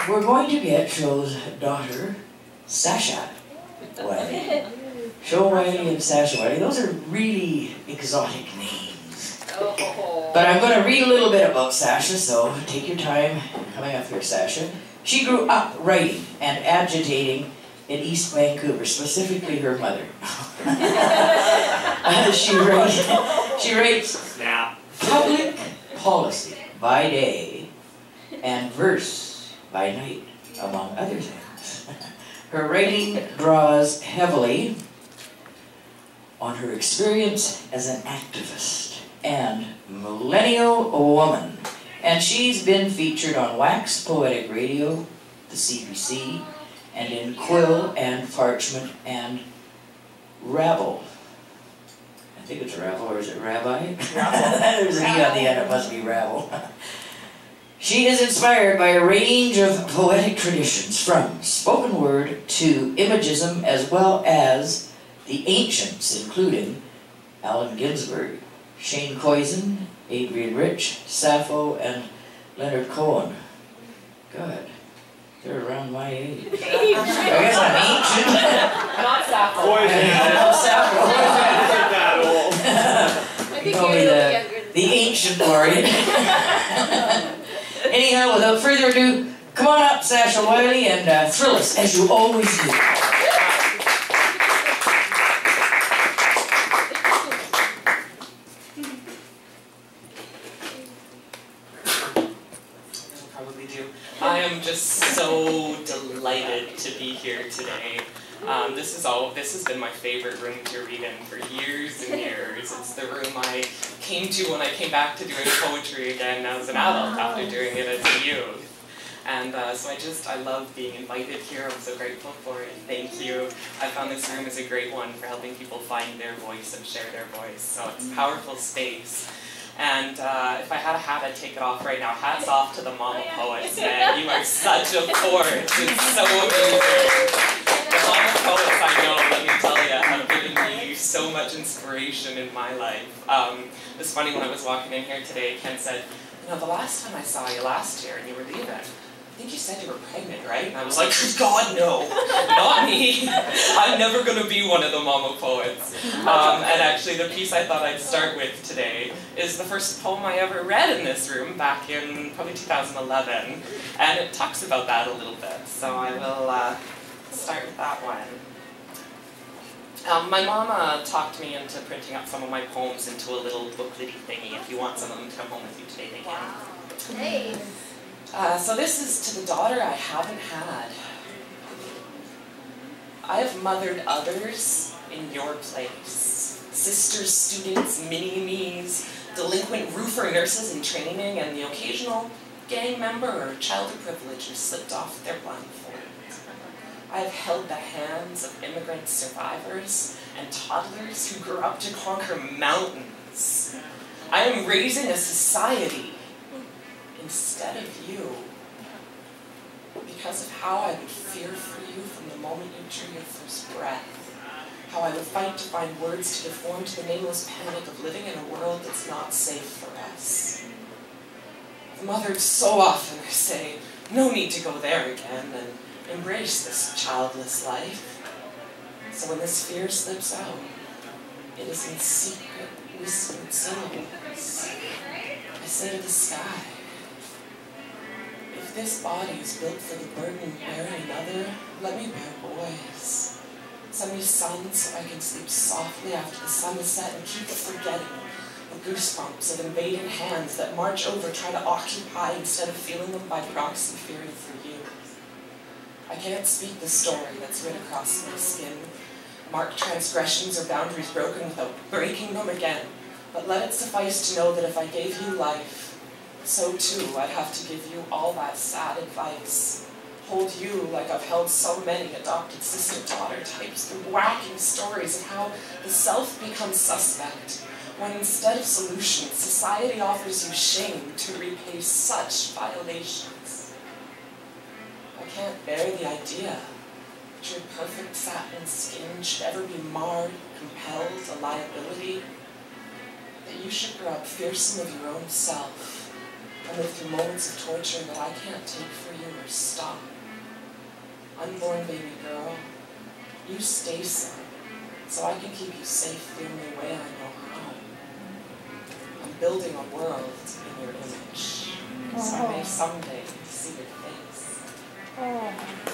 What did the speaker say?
We're going to get Show's daughter, Sasha Wiley. Show Wiley and Sasha Wiley. Those are really exotic names. But I'm going to read a little bit about Sasha, so take your time coming up here, Sasha. She grew up writing and agitating in East Vancouver, specifically her mother. She writes public policy by day and verse by night, among other things. Her writing draws heavily on her experience as an activist and millennial woman. And she's been featured on Wax Poetic Radio, the CBC, and in Quill and Parchment and Rabble. I think it's Rabble, or is it Rabbi? There's an E on the end, it must be Rabble. She is inspired by a range of poetic traditions, from spoken word to imagism, as well as the ancients, including Allen Ginsberg, Shane Coyson, Adrian Rich, Sappho, and Leonard Cohen. God, they're around my age. I guess I'm ancient. Not Sappho. Not Sappho. I think you're the ancient laureate. Anyhow, without further ado, come on up, Sasha Wiley, and thrill us, as you always do. I am just so delighted to be here today. This has been my favorite room to read in for years and years. It's the room I came to when I came back to doing poetry again as an adult after doing it as a youth. And so I love being invited here. I'm so grateful for it. Thank you. I found this room is a great one for helping people find their voice and share their voice. So it's a powerful space. And if I had a hat, I'd take it off right now. Hats off to the Mama Poets, man. You are such a force. It's so amazing. The Mama Poets, I know, let me tell you, have given me so much inspiration in my life. It was funny when I was walking in here today, Ken said, you know, the last time I saw you last year and you were leaving, I think you said you were pregnant, right? And I was like, God, no, not me. I'm never going to be one of the Mama Poets. And actually, the piece I thought I'd start with today is the first poem I ever read in this room back in probably 2011. And it talks about that a little bit. So I will start with that one. My mama talked me into printing up some of my poems into a little booklety thingy. If you want some of them to come home with you today, they can. Hey. So this is to the daughter I haven't had. I have mothered others in your place. Sisters, students, mini-me's, delinquent roofer nurses in training, and the occasional gang member or child of privilege who slipped off their blindfold. I have held the hands of immigrant survivors and toddlers who grew up to conquer mountains. I am raising a society instead of you, because of how I would fear for you from the moment you drew your first breath, how I would fight to find words to conform to the nameless panic of living in a world that's not safe for us. I've mothered so often I say, no need to go there again, and embrace this childless life. So when this fear slips out, it is in secret, whispered syllables. I say to the sky, if this body is built for the burden of bearing another, let me bear boys. Send me sons so I can sleep softly after the sun is set and keep forgetting the goosebumps of invading hands that march over, try to occupy instead of feeling them by proxy, fearing for you. I can't speak the story that's written across my skin, mark transgressions or boundaries broken without breaking them again, but let it suffice to know that if I gave you life, so too I'd have to give you all that sad advice. Hold you like I've held so many adopted sister-daughter types through whacking stories of how the self becomes suspect, when instead of solutions, society offers you shame to repay such violations. I can't bear the idea that your perfect satin skin should ever be marred, compelled, a liability, that you should grow up fearsome of your own self, I live through moments of torture that I can't take for you or stop. Unborn baby girl, you stay so I can keep you safe the only way I know how. I'm building a world in your image, so I may someday see your face.